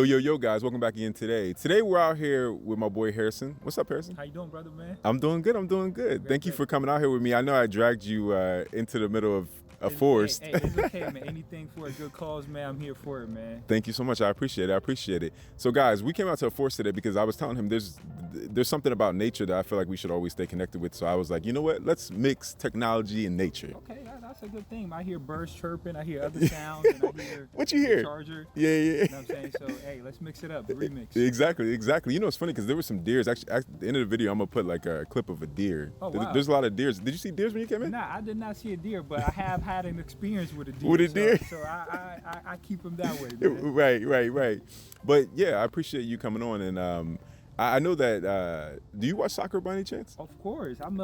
Yo, guys, welcome back again today. Today we're out here with my boy Harrison. What's up, Harrison? How you doing, brother, man? I'm doing good. Thank you for coming out here with me. I know I dragged you into the middle of a forest. Hey, it's okay, man. Anything for a good cause, man. I'm here for it, man. Thank you so much. I appreciate it. So, guys, we came out to a forest today because I was telling him there's something about nature that I feel like we should always stay connected with. So I was like, you know what? Let's mix technology and nature. Okay, that's a good thing. I hear birds chirping. I hear other sounds. And I hear what you hear? Charger. Yeah. You know what I'm saying? So, hey, let's mix it up. The remix. Exactly. You know, it's funny because there were some deers. Actually, at the end of the video, I'm going to put like a clip of a deer. Oh, wow. There's a lot of deers. Did you see deers when you came in? Nah, I did not see a deer, but I have had an experience with a deer. With a deer? So I keep them that way, man. Right. But yeah, I appreciate you coming on. And I know that, do you watch soccer by any chance? Of course. I'm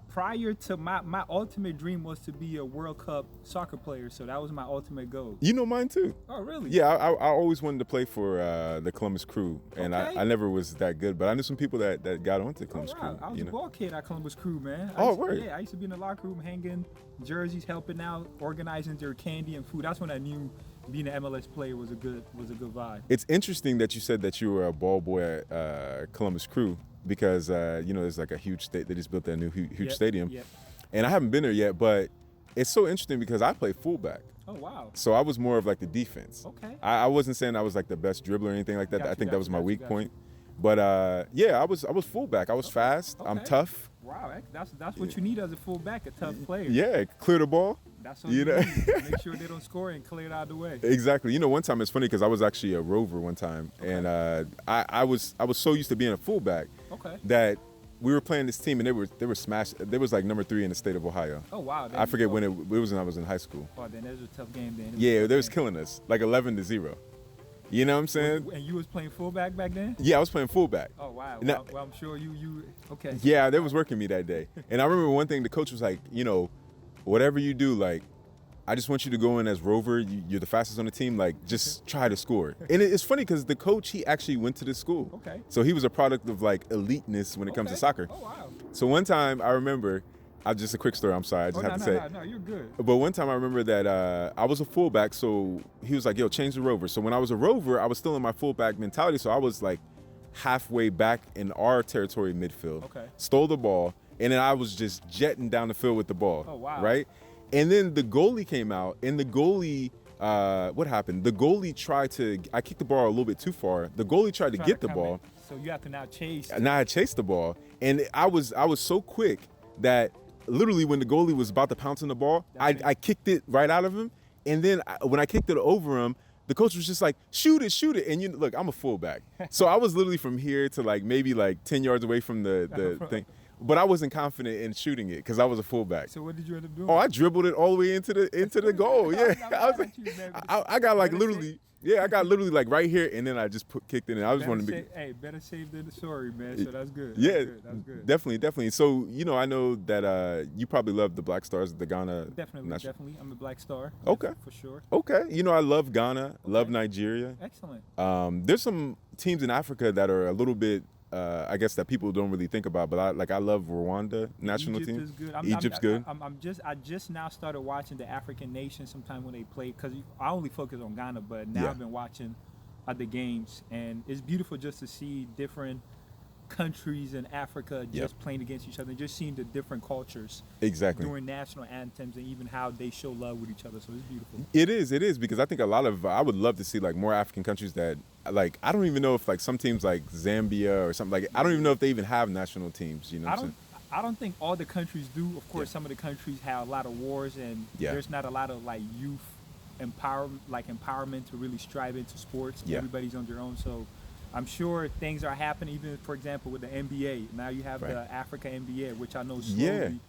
prior to my ultimate dream was to be a World Cup soccer player. So that was my ultimate goal. You know mine too. Oh, really? Yeah, I always wanted to play for the Columbus Crew. And Okay. I never was that good, but I knew some people that got onto Columbus Crew. I was a ball kid at Columbus Crew, man. Word. Yeah, I used to be in the locker room hanging jerseys, helping out, organizing their candy and food. That's when I knew being an MLS player was a good vibe. It's interesting that you said that you were a ball boy at Columbus Crew because, there's like a huge state. They just built that new huge stadium. Yep. And I haven't been there yet, but it's so interesting because I play fullback. Oh, wow. So I was more of like the defense. Okay. I wasn't saying I was like the best dribbler or anything like that. I think that was my weak point. But I was fullback. I was fast. Okay. I'm tough. Wow, that's what you need as a fullback, a tough player. Yeah, clear the ball. That's what you know. need. Make sure they don't score and clear it out of the way. Exactly. You know, one time it's funny because I was actually a rover one time, and I was so used to being a fullback that we were playing this team and they were smashed. They was like number 3 in the state of Ohio. Oh, wow. I forget when it was when I was in high school. Oh, then it was a tough game then. Yeah, they was killing us like 11-0. You know what I'm saying? And you was playing fullback back then? Yeah, I was playing fullback. Oh, wow. Now, well, I'm sure you okay. Yeah, they was working me that day. And I remember one thing, the coach was like, whatever you do, like, I just want you to go in as rover. You're the fastest on the team. Like, just try to score. And it's funny because the coach, he actually went to this school. Okay. So he was a product of like eliteness when it comes to soccer. Oh, wow. So one time I remember, just a quick story. I'm sorry. I just have to say. No, you're good. But one time I remember that I was a fullback. So he was like, yo, change the rover. So when I was a rover, I was still in my fullback mentality. So I was like halfway back in our territory midfield. Okay. Stole the ball. And then I was just jetting down the field with the ball. Oh, wow. Right? And then the goalie came out. And the goalie, what happened? The goalie I kicked the ball a little bit too far. The goalie tried to get the ball. So you have to now chase. Now I chased the ball. And I was so quick that literally when the goalie was about to pounce on the ball, I kicked it right out of him. And then when I kicked it over him, the coach was just like, shoot it. And look, I'm a fullback. So I was literally from here to like maybe like 10 yards away from the thing. But I wasn't confident in shooting it because I was a fullback. So what did you end up doing? Oh, I dribbled it all the way into the goal. Yeah, I got like literally. Yeah, I got literally like right here, and then I just kicked it in. I just wanted to be. Hey, better safe than sorry, man. So that's good. Yeah, that's good. Definitely. So I know that you probably love the Black Stars, the Ghana. Definitely. I'm a Black Star. Okay, for sure. Okay, I love Ghana, love Nigeria. Excellent. There's some teams in Africa that are a little bit. I guess that people don't really think about, but I love Rwanda national team. Egypt is good. Egypt's good. I just now started watching the African nations sometime when they play because I only focus on Ghana, but now I've been watching other games, and it's beautiful just to see different countries in Africa just playing against each other, and just seeing the different cultures during national anthems and even how they show love with each other. So it's beautiful. It is because I think I would love to see like more African countries that like I don't even know if like some teams like Zambia or something like I don't even know if they even have national teams. You know what I'm saying? I don't think all the countries do. Of course, some of the countries have a lot of wars, and there's not a lot of like youth empowerment to really strive into sports. Everybody's on their own, so I'm sure things are happening. Even for example with the NBA, now you have the Africa NBA, which I know slowly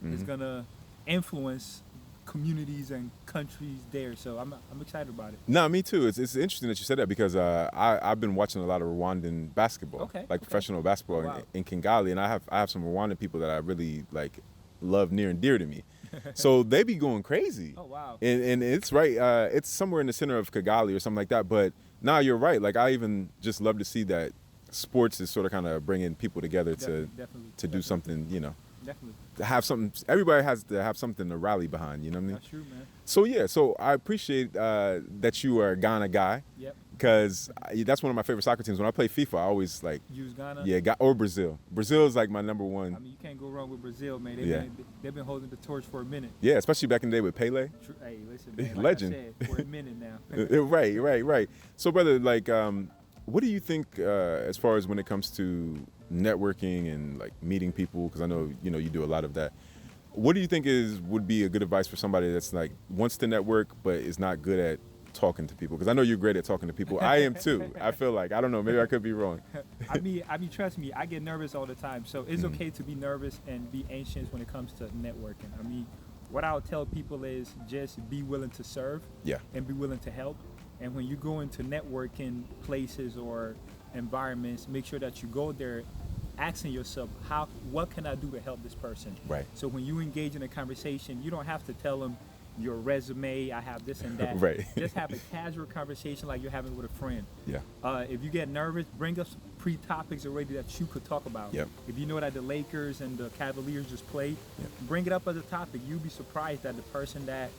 is gonna influence communities and countries there. So I'm excited about it. No, me too. It's interesting that you said that because I've been watching a lot of Rwandan basketball, professional basketball in Kigali, and I have some Rwandan people that I really like love near and dear to me. So they be going crazy. Oh wow! And it's right. It's somewhere in the center of Kigali or something like that. But you're right. Like I even just love to see that sports is sort of kind of bringing people together to do something. Definitely. To have something. Everybody has to have something to rally behind. You know what I mean? That's true, man. So I appreciate that you are a Ghana guy. Yep. because that's one of my favorite soccer teams. When I play FIFA, I always like use Ghana. Yeah, or Brazil. Brazil is like my number one. I mean, you can't go wrong with Brazil, man. They've been holding the torch for a minute. Yeah, especially back in the day with Pele. Hey, listen, man, like legend. I said, for a minute now. Right. So, brother, like, what do you think as far as when it comes to networking and like meeting people? Because I know you do a lot of that. What do you think would be a good advice for somebody that's like wants to network but is not good at talking to people? Because I know you're great at talking to people. I am too. I feel like, I don't know, maybe I could be wrong. I mean, trust me, I get nervous all the time. So it's okay to be nervous and be anxious when it comes to networking. I mean, what I'll tell people is just be willing to serve. And be willing to help. And when you go into networking places or environments, make sure that you go there asking yourself, what can I do to help this person? Right. So when you engage in a conversation, you don't have to tell them your resume, I have this and that. Right. Just have a casual conversation like you're having with a friend. Yeah. If you get nervous, bring up some pre-topics already that you could talk about. Yep. If you know that the Lakers and the Cavaliers just played, bring it up as a topic. You'll be surprised that the person that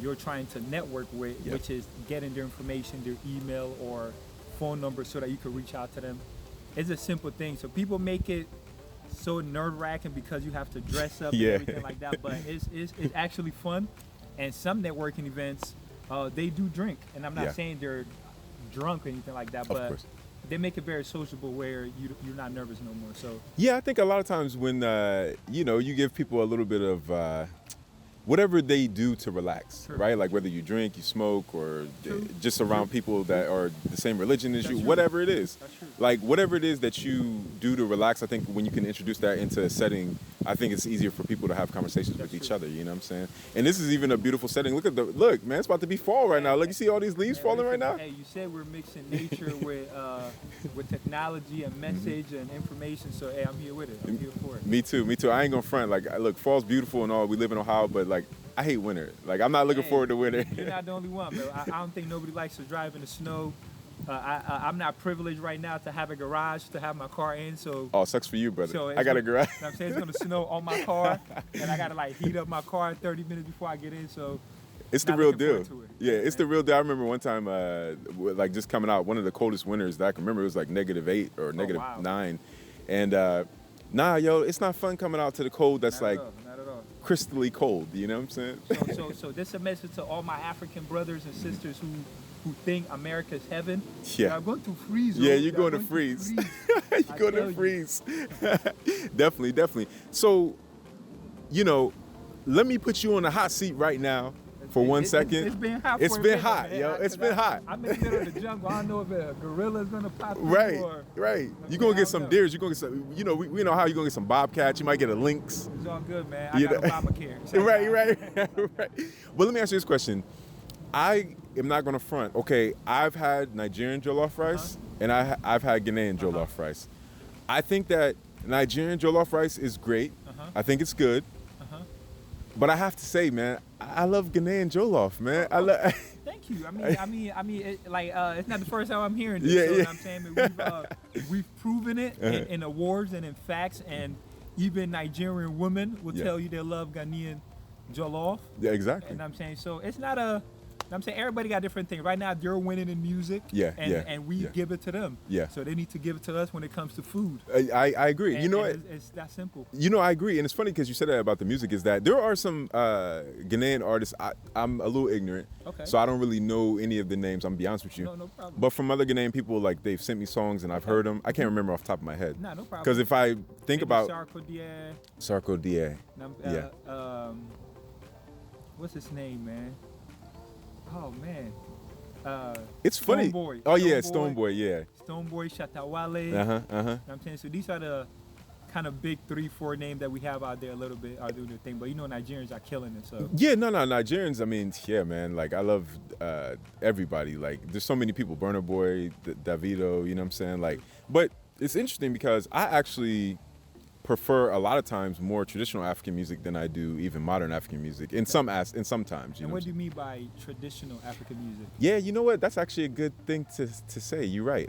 you're trying to network with, which is getting their information, their email or phone number so that you can reach out to them. It's a simple thing. So people make it so nerve-wracking because you have to dress up and everything like that, but it's actually fun. And some networking events, they do drink. And I'm not saying they're drunk or anything like that, but they make it very sociable where you're not nervous no more. So yeah, I think a lot of times when, you give people a little bit of whatever they do to relax, right? Like whether you drink, you smoke, or just around people that are the same religion as you, whatever it is. Like whatever it is that you do to relax, I think when you can introduce that into a setting, I think it's easier for people to have conversations with each other, you know what I'm saying? And this is even a beautiful setting. Look, man, it's about to be fall right now. Look, you see all these leaves falling right now? Hey, you said we're mixing nature with technology and message and information, so hey, I'm here with it. I'm here for it. Me too. I ain't gonna front. Like, look, fall's beautiful and all. We live in Ohio, but like, I hate winter. Like, I'm not looking forward to winter. You're not the only one, bro. I don't think nobody likes to drive in the snow. I'm not privileged right now to have a garage to have my car in, so. Oh, sucks for you, brother. So I got a garage. I'm saying it's gonna snow on my car, and I gotta like heat up my car 30 minutes before I get in. So. It's the real deal. Yeah, it's the real deal. I remember one time, like just coming out, one of the coldest winters that I can remember. It was like -8 or -9, and it's not fun coming out to the cold. That's not at all. Crystally cold. You know what I'm saying? So this is a message to all my African brothers and sisters who think America's heaven. Yeah, I'm going to freeze. Yeah, you're going to freeze. You're going to freeze. Definitely. So, let me put you on the hot seat right now. For 1 second. It's been hot. It's been hot, yo. It's been hot. I'm in the middle of the jungle. I don't know if a gorilla's gonna pop through. Right. You're gonna get some deers. You're gonna get some. We know how you're gonna get some bobcats. You might get a lynx. It's all good, man. I got Obamacare. Right. Well, let me ask you this question. I am not gonna front. Okay, I've had Nigerian jollof rice and I've had Ghanaian jollof rice. I think that Nigerian jollof rice is great. I think it's good. But I have to say, man, I love Ghanaian jollof, man. Thank you. I mean, it's not the first time I'm hearing this. You know what I'm saying? We've proven it in awards and in facts, and even Nigerian women will tell you they love Ghanaian jollof. Yeah, exactly. And I'm saying, so it's not I'm saying everybody got different things. Right now, they're winning in music, and we give it to them. Yeah. So they need to give it to us when it comes to food. I agree. And, it's that simple. I agree. And it's funny because you said that about the music, is that there are some Ghanaian artists, I'm a little ignorant, so I don't really know any of the names, I'm going to be honest with you. No problem. But from other Ghanaian people, like, they've sent me songs and I've heard them. I can't remember off the top of my head. No problem. Because if I think about... Sarko Die. What's his name, man? Oh man, it's funny. Stonebwoy. Stonebwoy, yeah. Stonebwoy, Shatawale. I'm saying, so these are the kind of big 3-4 names that we have out there. A little bit are doing their thing, but Nigerians are killing it. So yeah, no, Nigerians. I mean, yeah, man. Like, I love everybody. Like, there's so many people. Burna Boy, Davido. You know what I'm saying? Like, but it's interesting because I actually prefer a lot of times more traditional African music than I do even modern African music in sometimes. And what do you mean by traditional African music? Yeah, you know what? That's actually a good thing to say. You're right.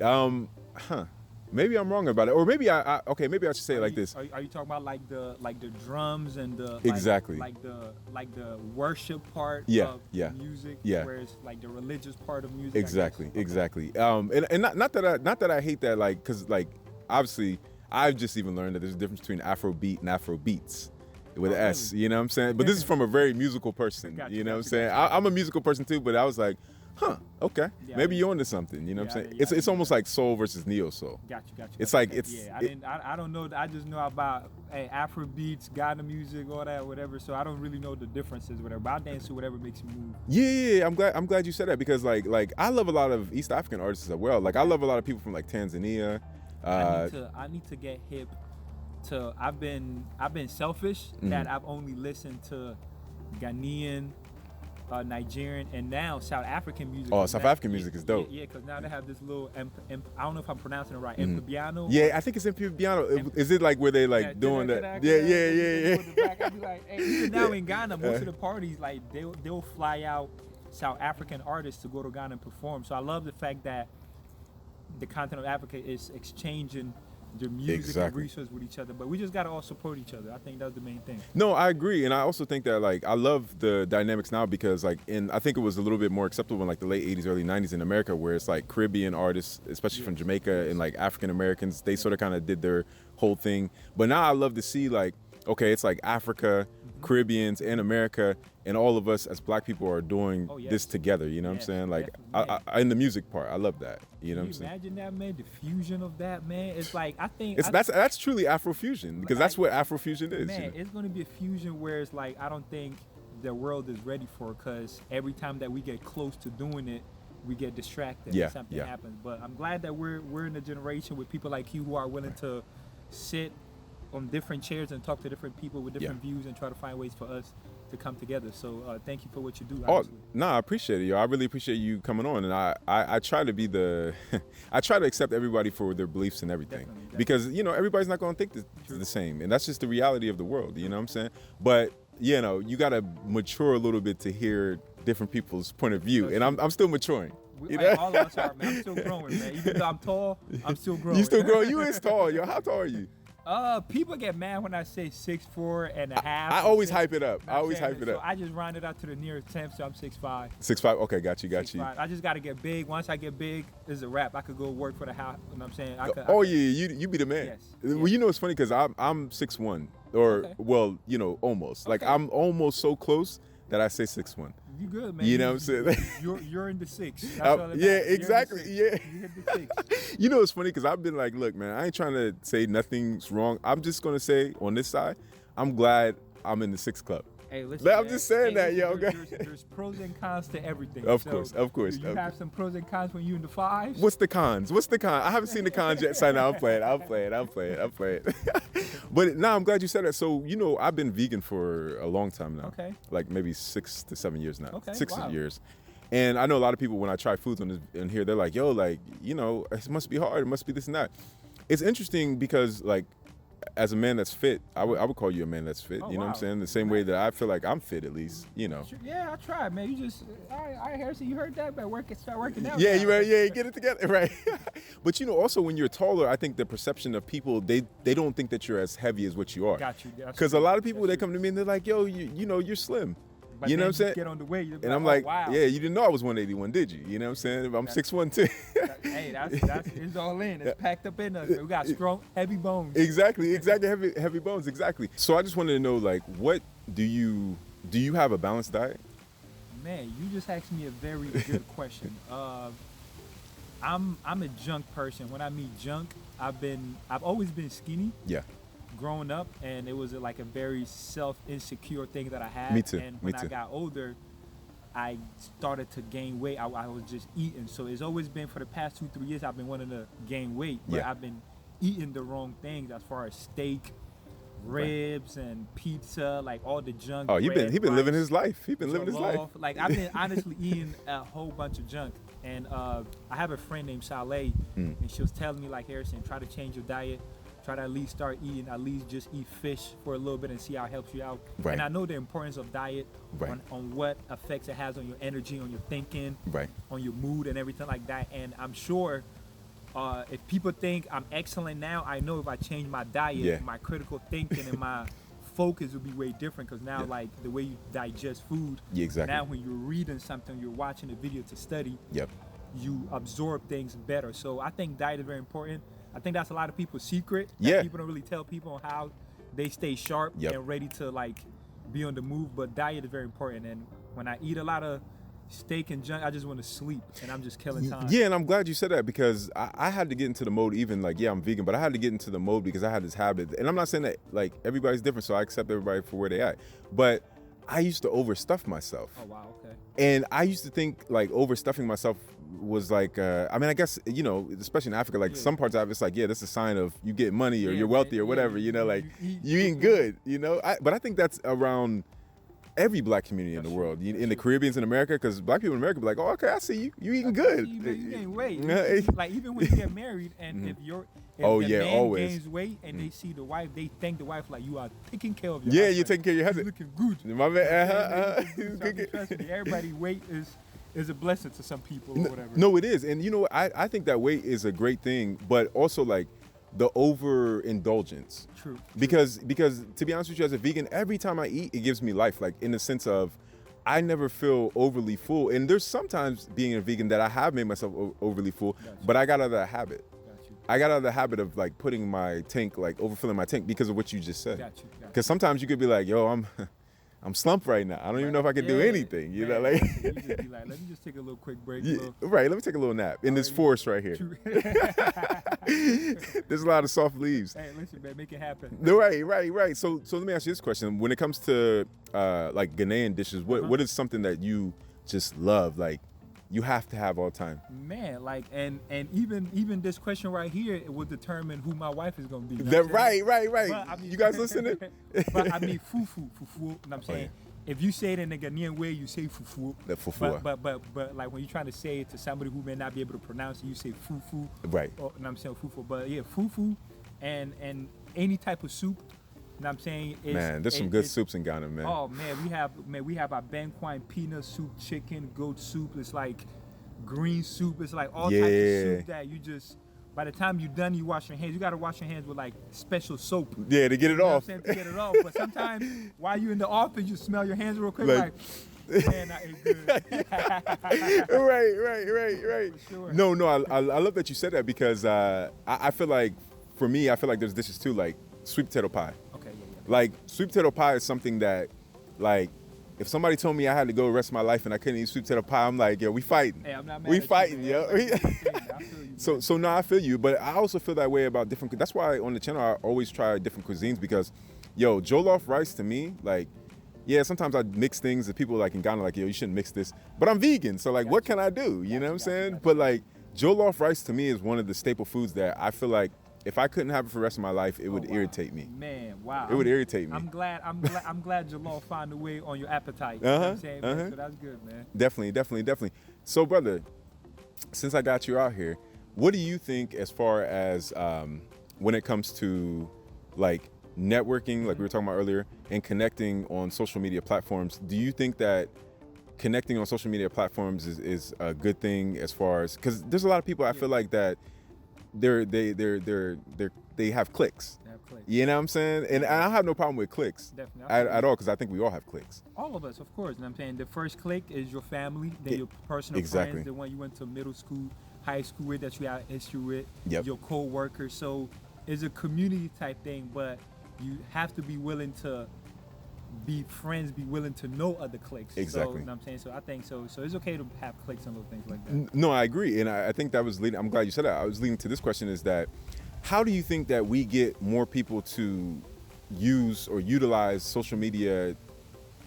Maybe I'm wrong about it, or maybe okay, maybe I should say it like this. Are you talking about like the drums and the exactly like the worship part of music, where it's like the religious part of music? Exactly. And not that I hate that, like, because like obviously I've just even learned that there's a difference between Afrobeat and Afrobeats with an S. You know what I'm saying? But this is from a very musical person. You know what I'm saying? I'm a musical person too, but I was like, okay. Maybe you're onto something. You know what I'm saying? It's almost like soul versus neo soul. Got you. It's like I don't know. I just know about Afrobeats, Ghana music, all that, whatever. So I don't really know the differences, whatever. But I dance to whatever makes me move. Yeah. I'm glad you said that, because like I love a lot of East African artists as well. Like I love a lot of people from like Tanzania. I need to get hip to. I've been selfish that I've only listened to Ghanaian, Nigerian, and now South African music. Oh, South African music is dope. Yeah, because now they have this little, I don't know if I'm pronouncing it right, Mpiano. Yeah, I think it's Mpiano. Is it like where they like doing that? Yeah. I'd be like, hey, even now in Ghana, most of the parties, like they'll fly out South African artists to go to Ghana and perform. So I love the fact that the continent of Africa is exchanging their music and resources with each other, but we just gotta all support each other. I think that's the main thing. No, I agree, and I also think that like I love the dynamics now, because like I think it was a little bit more acceptable in like the late '80s, early '90s in America, where it's like Caribbean artists, especially from Jamaica, and like African Americans, they sort of kind of did their whole thing. But now I love to see like, okay, it's like Africa, Caribbeans, and America, and all of us as Black people are doing this together. You know what I'm saying? Like in the music part, I love that. You know what I'm saying? Imagine that, man. The fusion of that, man. It's like that's truly Afrofusion, because that's what Afrofusion is. Man, it's going to be a fusion where it's like I don't think the world is ready for it, because every time that we get close to doing it, we get distracted and something happens. But I'm glad that we're in a generation with people like you who are willing to sit on different chairs and talk to different people with different views and try to find ways for us to come together. So thank you for what you do. Honestly. I appreciate it, yo. I really appreciate you coming on, and I try to be I try to accept everybody for their beliefs and everything. Definitely. Because everybody's not going to think the same, and that's just the reality of the world. You know what I'm saying? But you got to mature a little bit to hear different people's point of view, and I'm still maturing. All of us are, man. I'm still growing, man. Even though I'm tall, I'm still growing. You still growing? You is tall, yo. How tall are you? People get mad when I say 6'4" and a half. I always hype it up. So I just round it out to the nearest 10, so I'm 6'5". 6'5", okay, got you. 6'5". I just got to get big. Once I get big, it's a wrap. I could go work for the house. You know what I'm saying? You be the man. Yes. Well, it's funny because I'm 6'1", or almost. Like I'm almost so close that I say 6'1". You good, man. You know what I'm saying? You're in the 6. Exactly. Yeah. You hit the 6. It's funny because I've been like, look, man, I ain't trying to say nothing's wrong. I'm just gonna say on this side, I'm glad I'm in the 6 club. Hey, listen, I'm just saying that, yo. There's pros and cons to everything. Of course. You have some pros and cons when you in the 5s. What's the cons? I haven't seen the cons yet. So now I'm playing. But now I'm glad you said that. So I've been vegan for a long time now. Okay. Like maybe 6 to 7 years now. Okay. 6 years. And I know a lot of people when I try foods in here, they're like, yo, like it must be hard. It must be this and that. It's interesting because like, as a man that's fit, I would call you a man that's fit. You know what I'm saying? The same way that I feel like I'm fit, at least. Yeah, I tried, man. You just, I Harrison, you heard that, but start working out. Yeah, get it together, right? But also when you're taller, I think the perception of people, they don't think that you're as heavy as what you are. Got you. Because a lot of people, they come to me and they're like, yo, you're slim. But you know what I'm saying? Get on the weight. And I'm like, wow. Yeah, you didn't know I was 181, did you? You know what I'm saying? I'm 6'1" too. Hey, that's it's all in. It's packed up in us. We got strong, heavy bones. Exactly, heavy bones, exactly. So I just wanted to know, like, what do you have a balanced diet? Man, you just asked me a very good question. I'm a junk person. When I mean junk, I've always been skinny. Yeah. Growing up, and it was like a very self-insecure thing that I had. Me too. And when I got older, I started to gain weight. I was just eating. So it's always been, for the past 2-3 years, I've been wanting to gain weight, but I've been eating the wrong things as far as steak, ribs, and pizza, like all the junk. Oh, he been living his life. He been living his life. Like I've been honestly eating a whole bunch of junk. And I have a friend named Saleh, and she was telling me, like, Harrison, try to change your diet. Try to at least start eating, at least just eat fish for a little bit and see how it helps you out. Right. And I know the importance of diet on what effects it has on your energy, on your thinking, on your mood and everything like that. And I'm sure if people think I'm excellent now, I know if I change my diet, my critical thinking and my focus will be way different, because now like the way you digest food, now when you're reading something, you're watching a video to study, you absorb things better. So I think diet is very important. I think that's a lot of people's secret. People don't really tell people on how they stay sharp and ready to like be on the move, but diet is very important. And when I eat a lot of steak and junk, I just want to sleep and I'm just killing time. Yeah, and I'm glad you said that, because I had to get into the mode, even like, I'm vegan, but I had to get into the mode because I had this habit. And I'm not saying that like everybody's different, so I accept everybody for where they at. But I used to overstuff myself. Oh, wow, okay. And I used to think like overstuffing myself was like, I mean, I guess, you know, especially in Africa, like some parts of it, it's like, that's a sign of you get money or you're wealthy or whatever, you know, like you eating good, you know. But I think that's around every black community in the world, in the Caribbeans in America, because black people in America be like, oh, okay, I see you eating good. You gain weight. Like even when you get married, and if the man always gains weight and they see the wife, they thank the wife like, you are taking care of your husband. husband. You're taking care of your husband. Looking good. My man, Trust me, everybody weight is a blessing to some people or whatever. No, it is. And you know what? I think that weight is a great thing, but also like the overindulgence. True. Because to be honest with you, as a vegan, every time I eat, it gives me life. Like in the sense of, I never feel overly full. And there's sometimes being a vegan that I have made myself overly full, but I got out of that habit. I got out of the habit of like putting my tank, like overfilling my tank because of what you just said. Because sometimes you could be like, yo, I'm slumped right now. I don't even know if I can do anything. You know, like. You just be like, let me just take a little quick break. Right. Let me take a little nap in this forest right here. There's a lot of soft leaves. Hey, listen, man, make it happen. Right. So let me ask you this question: when it comes to like Ghanaian dishes, what is something that you just love, like you have to have all the time? Man, like and even this question right here, it will determine who my wife is gonna be. Right. But, I mean, you guys listening? But I mean, fufu. You know what I'm saying? If you say it in the Ghanaian way, you say fufu. The fufu. But like when you're trying to say it to somebody who may not be able to pronounce it, you say fufu. Right. Or, and I'm saying fufu. But yeah, fufu and any type of soup. You know what I'm saying? Man, there's some good soups in Ghana, man. Oh man, we have our banquine peanut soup, chicken, goat soup. It's like green soup. It's like all types of soup that you just, by the time you're done, you wash your hands. You got to wash your hands with like special soap. Yeah, to get it off. To get it off. But sometimes while you're in the office, you smell your hands real quick, like man, that ain't good. Right. For sure. No, I love that you said that, because I feel like, for me, I feel like there's dishes too, like sweet potato pie. Okay, yeah. Like sweet potato pie is something that, like, if somebody told me I had to go the rest of my life and I couldn't eat sweet potato pie, I'm like, yo, we fighting. Hey, I'm not mad we at fighting, you, yo. I feel you, So no, I feel you, but I also feel that way about different. That's why on the channel I always try different cuisines, because, yo, jollof rice to me, like, yeah, sometimes I mix things that people like in Ghana like, yo, you shouldn't mix this, but I'm vegan, so like, what can I do? You know what I'm saying? But like, jollof rice to me is one of the staple foods that I feel like if I couldn't have it for the rest of my life, it would irritate me. Man, wow. It would irritate me. I'm glad Jollof found a way on your appetite. You know what I'm saying, man? So that's good, man. Definitely. So, brother, since I got you out here, what do you think as far as when it comes to like networking, like we were talking about earlier, and connecting on social media platforms? Do you think that connecting on social media platforms is a good thing, as far as, because there's a lot of people I feel like that they have cliques. You know what I'm saying? And I don't have no problem with cliques. Definitely. At all, because I think we all have cliques. All of us, of course. And I'm saying the first clique is your family, then your personal friends, the one you went to middle school, high school with, that you had history with, your co-workers. So it's a community type thing, but you have to be willing to be friends, be willing to know other cliques. Exactly. So, you know what I'm saying? So I think so it's okay to have cliques and little things like that. No, I agree. And I think that was leading, I'm glad you said that. I was leading to this question, is that how do you think that we get more people to use or utilize social media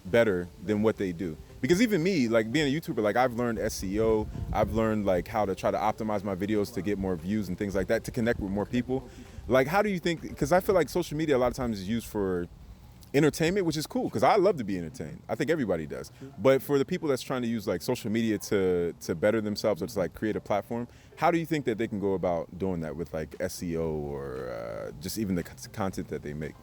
better than what they do? Because even me, like being a YouTuber, like I've learned SEO, I've learned like how to try to optimize my videos to get more views and things like that, to connect with more people. Like, how do you think, because I feel like social media a lot of times is used for entertainment, which is cool, because I love to be entertained. I think everybody does. But for the people that's trying to use like social media to better themselves, or to like create a platform, how do you think that they can go about doing that with like SEO or just even the content that they make?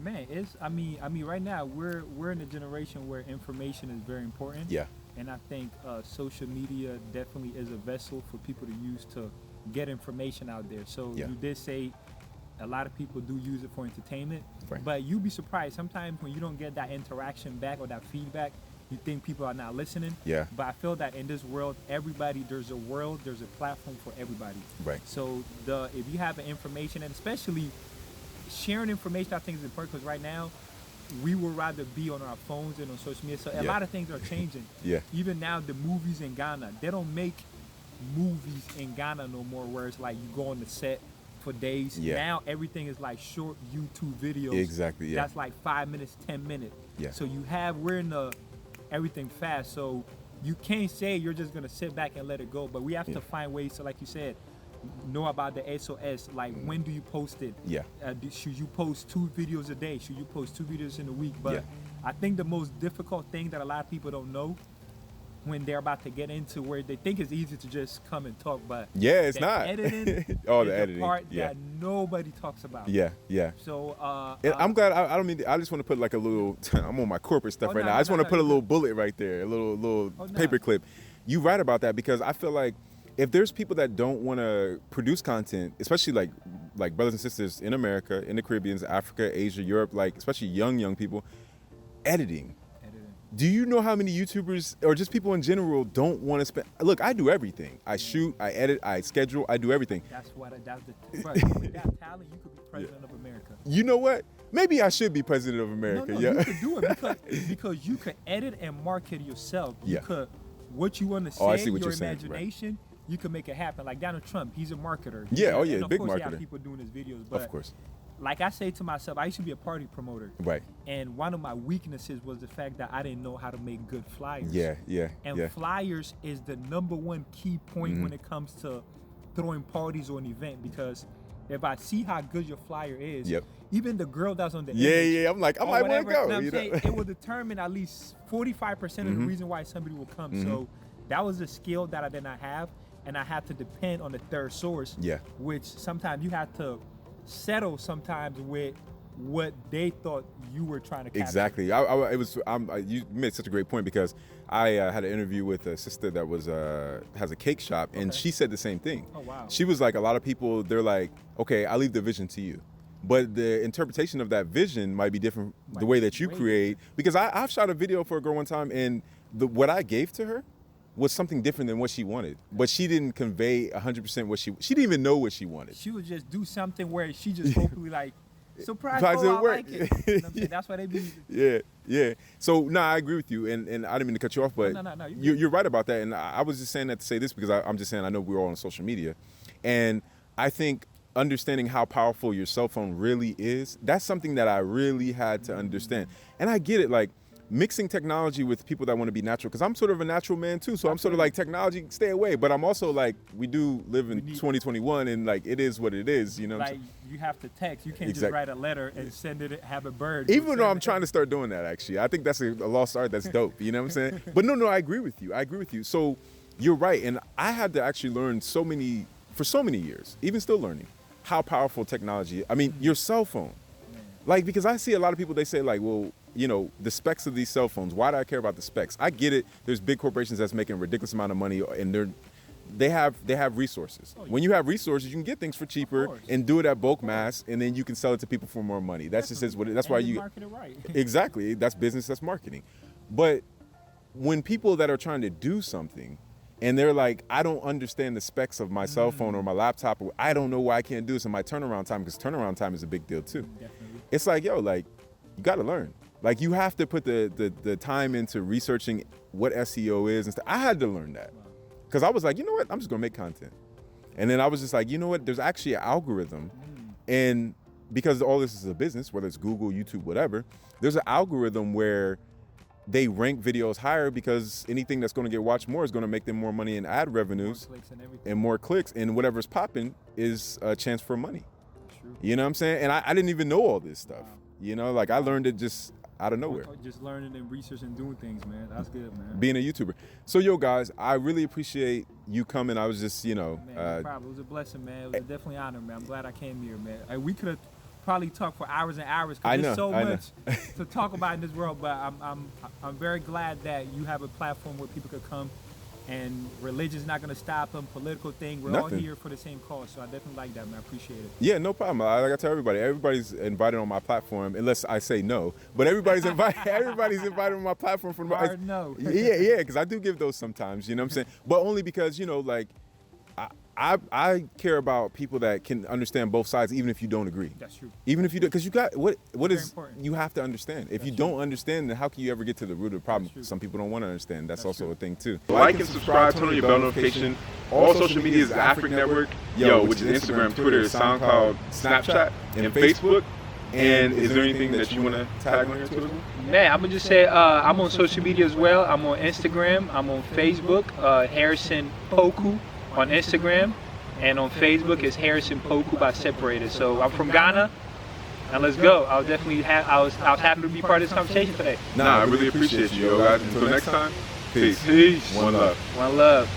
Man, I mean, right now we're in a generation where information is very important. Yeah. And I think social media definitely is a vessel for people to use to get information out there. So you did say a lot of people do use it for entertainment, but you'd be surprised sometimes when you don't get that interaction back or that feedback, you think people are not listening. Yeah. But I feel that in this world, there's a platform for everybody. Right. So if you have information, and especially sharing information, I think is important, because right now we would rather be on our phones and on social media. So a lot of things are changing. Even now, the movies in Ghana, they don't make movies in Ghana no more, where it's like you go on the set for days. Now everything is like short YouTube videos. Exactly. That's like 5 minutes, 10 minutes. So we're in the everything fast. So you can't say you're just gonna sit back and let it go. But we have to find ways to, like you said, know about the SOS. Like, when do you post it? Should you post 2 videos a day? Should you post 2 videos in a week? But I think the most difficult thing that a lot of people don't know when they're about to get into where they think it's easy to just come and talk, but it's not. Editing the editing part that nobody talks about. So I'm glad. I don't mean. I just want to put like a little. I'm on my corporate stuff right now. I just want to put a little bullet right there, a little paper clip. You right about that, because I feel like if there's people that don't want to produce content, especially like brothers and sisters in America, in the Caribbean, Africa, Asia, Europe, like especially young people, editing. Do you know how many YouTubers or just people in general don't want to spend? Look, I do everything. I shoot, I edit, I schedule, I do everything. That's with that talent, you could be president of America. You know what? Maybe I should be president of America. No, you could do it because you could edit and market yourself. You could, what you want to say, your imagination, you can make it happen. Like Donald Trump, he's a marketer. Big marketer. Of course, you have people doing his videos, but of course. Like I say to myself, I used to be a party promoter. Right. And one of my weaknesses was the fact that I didn't know how to make good flyers. And flyers is the #1 key point when it comes to throwing parties or an event, because if I see how good your flyer is, even the girl that's on the image, I'm like, I might want to go. It will determine at least 45% of the reason why somebody will come. So that was a skill that I did not have, and I had to depend on the third source, which sometimes you have to settle sometimes with what they thought you were trying to capture. Exactly. You made such a great point, because I had an interview with a sister that has a cake shop, and she said the same thing. Oh, wow. She was like, a lot of people, they're like, okay, I'll leave the vision to you. But the interpretation of that vision might be different the way that you create. Because I've shot a video for a girl one time, and what I gave to her was something different than what she wanted. But she didn't convey 100% what she didn't even know what she wanted. She would just do something where she just hopefully like, surprise, I like it. You know what I'm saying? That's why they be. Yeah. So, I agree with you. And I didn't mean to cut you off, but no, you're right about that. And I was just saying that to say this, because I'm just saying I know we're all on social media. And I think understanding how powerful your cell phone really is, that's something that I really had to understand. And I get it, like, mixing technology with people that want to be natural, because I'm sort of a natural man too, so I'm sort of like, technology, stay away, but I'm also like, we do live in 2021, and like, it is what it is, you know. Like, you have to text, you can't just write a letter and send it, have a bird. Even though I'm trying to start doing that, actually, I think that's a lost art. That's dope. You know what I'm saying? But no, I agree with you. So you're right, and I had to actually learn for so many years, even still learning, how powerful technology. I mean, your cell phone, like, because I see a lot of people, they say like, well, you know, the specs of these cell phones, why do I care about the specs? I get it. There's big corporations that's making a ridiculous amount of money, and they have resources. When you have resources, you can get things for cheaper and do it at bulk mass, and then you can sell it to people for more money. That's just is what it, that's why you market it right. Exactly. That's business, that's marketing. But when people that are trying to do something and they're like, I don't understand the specs of my cell phone or my laptop, or I don't know why I can't do this in my turnaround time, because turnaround time is a big deal too. Definitely. It's like, yo, like, you got to learn. Like, you have to put the time into researching what SEO is and stuff. I had to learn that, because I was like, you know what? I'm just going to make content. And then I was just like, you know what? There's actually an algorithm. And because all this is a business, whether it's Google, YouTube, whatever, there's an algorithm where they rank videos higher, because anything that's going to get watched more is going to make them more money in ad revenues, and more clicks, and whatever's popping is a chance for money. True. You know what I'm saying? And I didn't even know all this stuff. Wow. You know, like, I learned it just out of nowhere. Just learning and researching and doing things, man. That's good, man. Being a YouTuber. So, yo, guys, I really appreciate you coming. I was just, you know. Man, no problem. It was a blessing, man. It was definitely an honor, man. I'm glad I came here, man. We could have probably talked for hours and hours, because there's so much to talk about in this world. But I'm very glad that you have a platform where people could come and religion's not gonna stop them. Political thing, we're all here for the same cause. So I definitely like that, man. I appreciate it. Yeah, no problem. Like I tell everybody's invited on my platform, unless I say no. But everybody's invited. Everybody's invited on my platform for hard no. Yeah, because I do give those sometimes. You know what I'm saying? But only because like. I care about people that can understand both sides, even if you don't agree. That's true. Even if you don't, because you got what is important. You have to understand. If you don't understand, then how can you ever get to the root of the problem? Some people don't want to understand. That's also a thing too. Like and subscribe, turn on your bell notification. All social media is African Network, which is Instagram, Twitter, SoundCloud, Snapchat, and Facebook. And is there anything that you want to tag on here too? Man, I'm gonna just say I'm on social media as well. I'm on Instagram. I'm on Facebook. Harrison Poku on Instagram, and on Facebook it's Harrison Poku by Separated. So I'm from Ghana, and let's go. I was happy to be part of this conversation today. I really appreciate you, guys. Until next time, peace. One love. One love.